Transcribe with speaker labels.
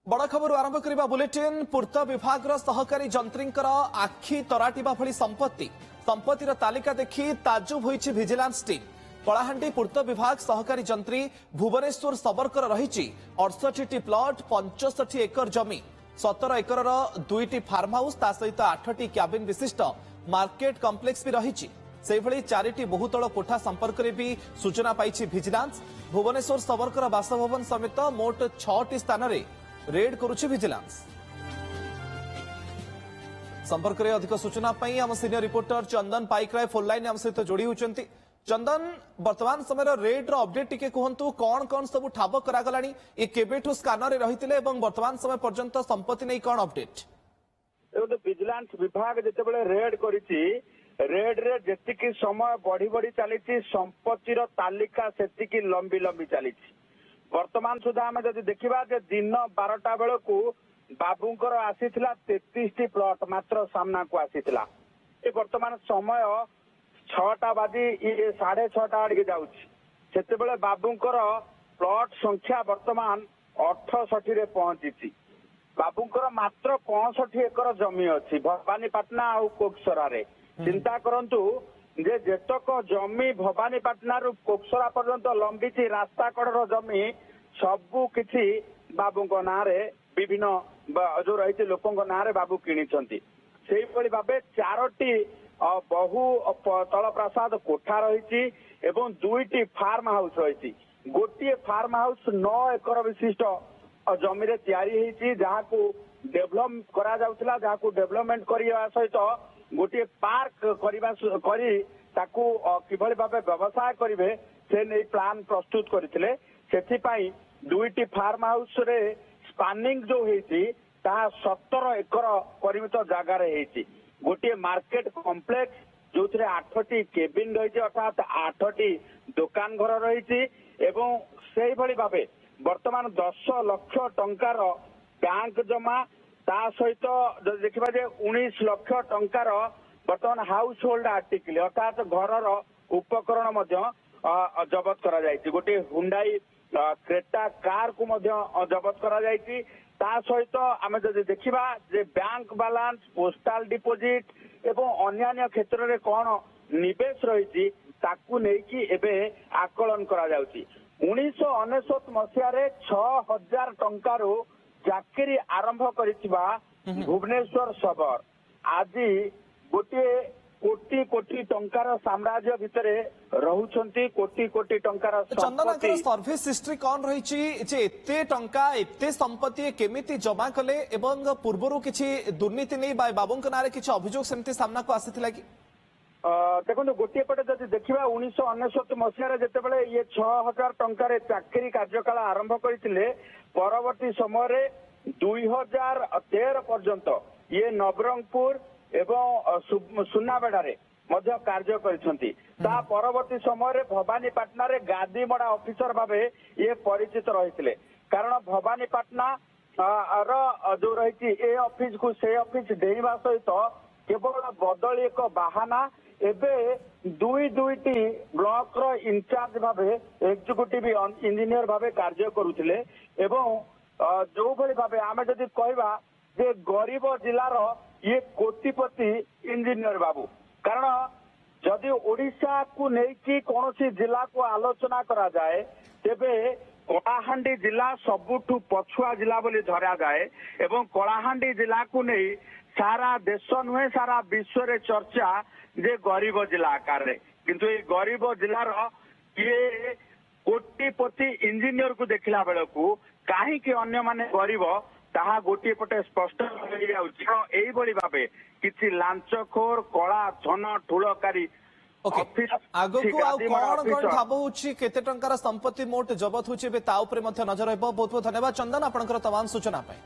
Speaker 1: बड़ खबर आरंभ करबा बुलेटिन पूर्त विभाग सहकारी जंत्रींकर आखि तराटिबा भली संपत्तिर तालिका देखि ताजुब होइछि विजिलेंस टीम। कलाहांडी पूर्त विभाग सहकारी जंत्री भुवनेश्वर सबरकर रही 68 प्लट 65 एकर जमी 17 एकर 2टी फार्म हाउस ता सहित 8टी क्याबिन विशिष्ट मार्केट कम्प्लेक्स भी रही से भली 4टी बहुतल कोठा संपर्क में भी सूचना पाई विजिलेंस। भुवनेश्वर सबरकर बासभवन समेत मोट 6टी स्थान में रेड करुछि विजिलेंस। संपर्क में अधिक सूचना पाई आम सीनियर रिपोर्टर चंदन पाइकराय फोन लाइन आम सहित जोड़ी होती। चंदन, वर्तमान समय रेड रो अपडेट टिके कहंतु कौन कौन सब ठाब करागलानी ए केबेठु स्कैनर रे रहितिले एवं वर्तमान समय पर्यंत संपत्ति नै कौन अपडेट?
Speaker 2: विजिलेंस विभाग जेतेबेले रेड करिछि रेड रे जेतिकी समय बढ़ी बढ़ी चलीछि संपत्तिर तालिका सेतिकी लंबी लंबी चलीछि। वर्तमान सुधा आम जदि देखा दिन 12टा बेलू बाबूंकर आसीथिला 33टी प्लट मात्र सामना को आसीथिला। ए वर्तमान समय 6टा बाजी 6:30 आड़े जाउछि। सेतेबेले बाबूंकर प्लट संख्या वर्तमान 68 रे पहुंची। बाबूंकर मात्र 65 एकर जमी अछि भवानीपाटना आ कोकसरा रे। चिंता करंतु जे जेतक जमी भवानीपाटना रु कोकसरा पर्यंत लंबी रास्ता कड़र जमी सबु किछि बाबूंको नारे विभिन्न जो रही लोकों नारे बाबू किनिछंती। सेही परि भाबे 4टी बहु तल प्रासाद कोठा रही एवं 2टी फार्म हाउस रही। गोटे फार्म हाउस 9 एकर विशिष्ट जमी रे तैयारी होईछि जहाकू डेवलप करा जाउतला जहाकू डेवलपमेंट करिया सहित गोटे पार्क करी ताकू किभली भाबे व्यवसाय करिवे से नै प्लान प्रस्तुत करथिले। सेथिपाई 2टी फार्म हाउस रे स्पानिंग जो हेछि ता 17 एकर परिमित जगह रे हेछि। गोटे मार्केट कॉम्प्लेक्स जो 8टी केबिन रही अर्थात 8टी दुकान घर रही एवं से भली भाबे वर्तमान 10 लाख टंकार बैंक जमा ता सहित देखा 19 लाख टंकार वर्तमान हाउस होल्ड आर्टिकल अर्थात घर उपकरण जबत करा जायछि। गोटे हुंडाई क्रेटा कार को जबत करा जायछि। ता सहित आम जदि देखा जे बैंक बैलेंस पोस्टाल डिपोजिट एवं अन्य क्षेत्र में कौन निवेश रही ताकू नेकी एबे आकलन करा जाउछि। 1999 मसीह 6000 टंकारु चाकरी आरंभ करिथिबा भुवनेश्वर सबर आज गोटे कोटी कोटी टंकार साम्राज्य भितरे रहुछंती। कोटी कोटी टंकार
Speaker 1: चंदन सर्विस हिस्ट्री कौन रही जे एते टंका एते संपत्ति केमिति जमा कले एवं पूर्वरु किछि दुर्नीति नै बाबूंक नारे किछि अभियोग सेमति सामना को आसीथिला कि?
Speaker 2: देखो गोटे पटे जब देखा 1999 मसीह जितेबाला ये 6000 टंकार चाकरी कार्यकाल आरंभ करते परवर्ती समय 2013 पर्यंत ये नवरंगपुर एवं सुनाबेड़ा कार्य करछंती। ता परवर्ती समय भवानीपाटना रे गादीमड़ा ऑफिसर भावे ये परिचित रही। कारण भवानीपाटना जो रही ए ऑफिस को से ऑफिस डेइबा सहित केवल बदली एक बाहाना एबे दुईटी ब्लॉक रो इंचार्ज भावे एग्जीक्यूटिव इंजीनियर भावे कार्य करुथिले एवं जो भली भावे आमे जदि कहबा जे गरीब जिलार ये कोटिपति इंजीनियर बाबू। कारण जदि ओडिशा को नेकी कोनोसी जिला को आलोचना करा जाए तेबे कलाहांडी जिला सबुठु पछुआ जिला बोली धरा जाए एवं कलाहांडी जिला को नहीं सारा देश नुहे सारा विश्व रे चर्चा जे गरीब जिला आकार रे। किंतु ये गरीब जिलार ये कोटिपति इंजीनियर को देखला बेलकू काहे कि अन्य माने गरीब ताहा गोटे पटे स्पष्ट यही भावे किसी लांचखोर कला धन ठूलकारी
Speaker 1: आगो कौन ठाब होछि केते टंकार संपत्ति मोट जबत होछि ता उपरे मध्य नजर रहबो। बहुत बहुत धन्यवाद चंदन आपनकर तमाम सूचना पाई।